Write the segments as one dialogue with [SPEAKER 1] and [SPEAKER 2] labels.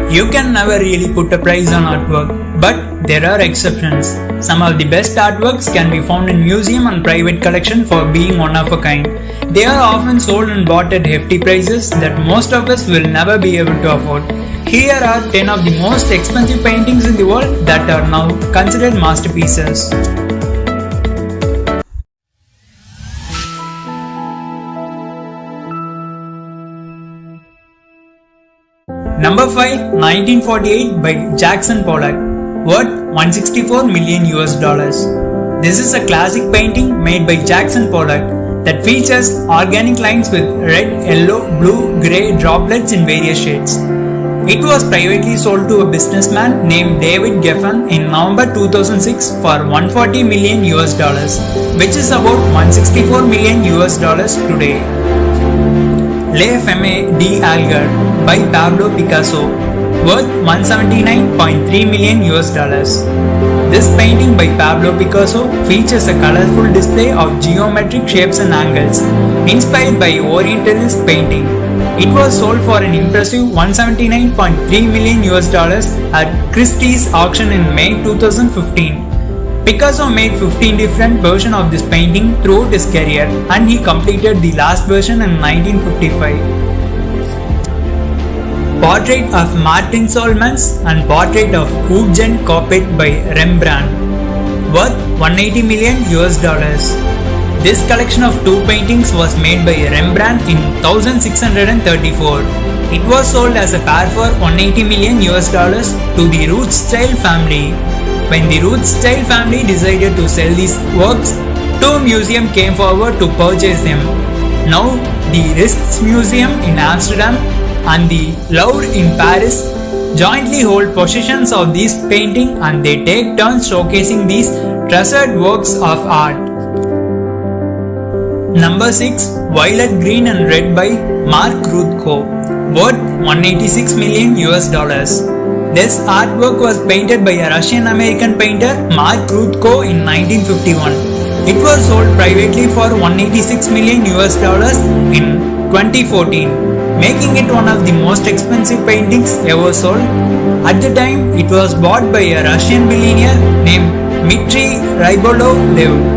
[SPEAKER 1] You can never really put a price on artwork, but there are exceptions. Some of the best artworks can be found in museum and private collection for being one of a kind. They are often sold and bought at hefty prices that most of us will never be able to afford. Here are 10 of the most expensive paintings in the world that are now considered masterpieces. Number 5, 1948 by Jackson Polloc, worth $164 million. This is a classic painting made by Jackson Polloc that features organic lines with red, yellow, blue, grey droplets in various shades. It was privately sold to a businessman named David Geffen in November 2006 for $140 million, which is about $164 million today. Les Femmes d'Alger by Pablo Picasso, worth $179.3 million. This painting by Pablo Picasso features a colorful display of geometric shapes and angles, inspired by Orientalist painting. It was sold for an impressive $179.3 million at Christie's auction in May 2015. Picasso made 15 different versions of this painting throughout his career, and he completed the last version in 1955. Portrait of Marten Soolmans and Portrait of Oopjen Coppit by Rembrandt, worth $180 million. This collection of two paintings was made by Rembrandt in 1634. It was sold as a pair for $180 million to the Rothschild family. When the Rothschild family decided to sell these works, two museums came forward to purchase them. Now, the Rijksmuseum in Amsterdam and the Louvre in Paris jointly hold possessions of these paintings, and they take turns showcasing these treasured works of art. Number 6, Violet, Green and Red by Mark Rothko, worth $186 million. This artwork was painted by a Russian-American painter Mark Rothko in 1951. It was sold privately for $186 million in 2014, making it one of the most expensive paintings ever sold. At the time, it was bought by a Russian billionaire named Dmitry Rybolovlev.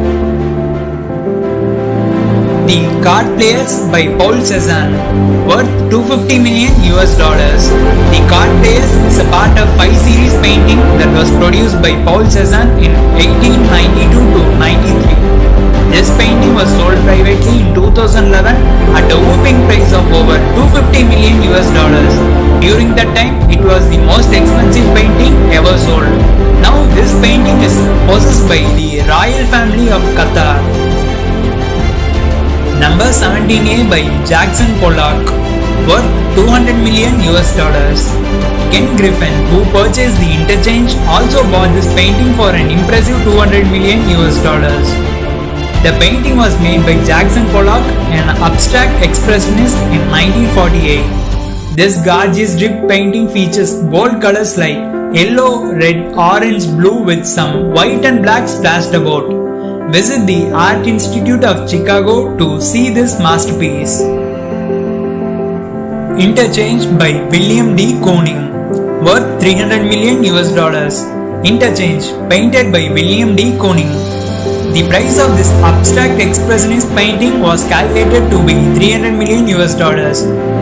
[SPEAKER 1] The Card Players by Cézanne, worth $250 million. The Card Players is a part of 5 series painting that was produced by Cézanne in 1892 to 93. This painting was sold privately in 2011 at a whopping price of over $250 million. During that time, it was the most expensive painting ever sold. Now this painting is possessed by the royal family of Qatar. Number 17A by Jackson Polloc, worth $200 million. Ken Griffin, who purchased the Interchange, also bought this painting for an impressive $200 million. The painting was made by Jackson Polloc, an abstract expressionist in 1948. This gorgeous drip painting features bold colors like yellow, red, orange, blue with some white and black splashed about. Visit the Art Institute of Chicago to see this masterpiece. Interchange by Willem D. Kooning, worth $300 million. Interchange, painted by Willem D. Kooning. The price of this abstract expressionist painting was calculated to be $300 million.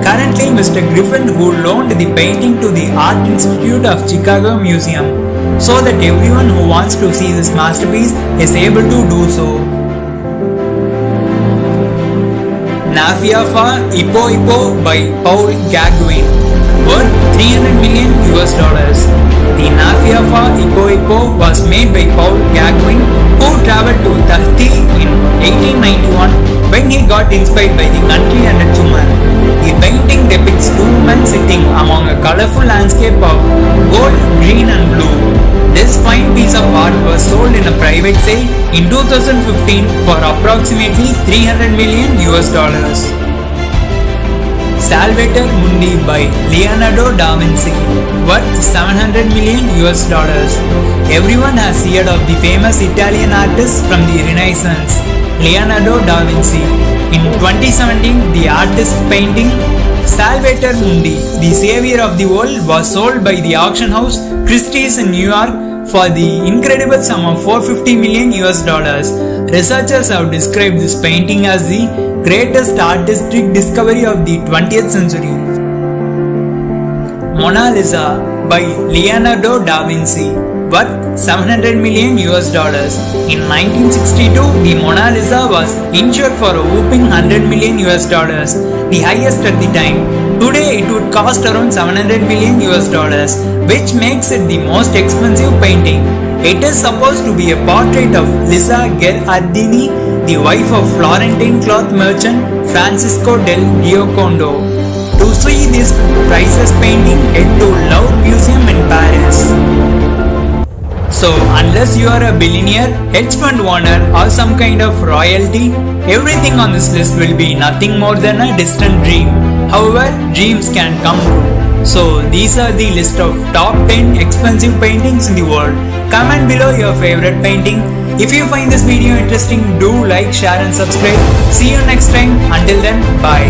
[SPEAKER 1] Currently, Mr. Griffin, who loaned the painting to the Art Institute of Chicago Museum, so that everyone who wants to see this masterpiece is able to do so. Nafea for Ipoipo by Gauguin, worth $300 million. The Nafea for Ipoipo was made by Gauguin, who travelled to Tahiti in 1891 when he got inspired by the country and its woman. The painting depicts two men sitting among a colourful landscape of gold, green and blue. This fine piece of art was sold in a private sale in 2015 for approximately $300 million. Salvator Mundi by Leonardo da Vinci, worth $700 million. Everyone has heard of the famous Italian artists from the Renaissance. Leonardo da Vinci. In 2017, the artist painting Salvator Mundi, the savior of the world, was sold by the auction house Christie's in New York for the incredible sum of 450 million US dollars. Researchers have described this painting as the greatest artistic discovery of the 20th century. Mona Lisa by Leonardo da Vinci, worth 700 million US dollars. In 1962, the Mona Lisa was insured for a whopping 100 million US dollars, the highest at the time. Today, it would cost around 700 million US dollars, which makes it the most expensive painting. It is supposed to be a portrait of Lisa Gherardini, the wife of Florentine cloth merchant Francisco del Giocondo. To see this priceless painting, head to Louvre Museum in Paris. So, unless you are a billionaire, hedge fund owner or some kind of royalty, everything on this list will be nothing more than a distant dream. However, dreams can come true. So, these are the list of top 10 expensive paintings in the world. Comment below your favorite painting. If you find this video interesting, do like, share and subscribe. See you next time. Until then, bye.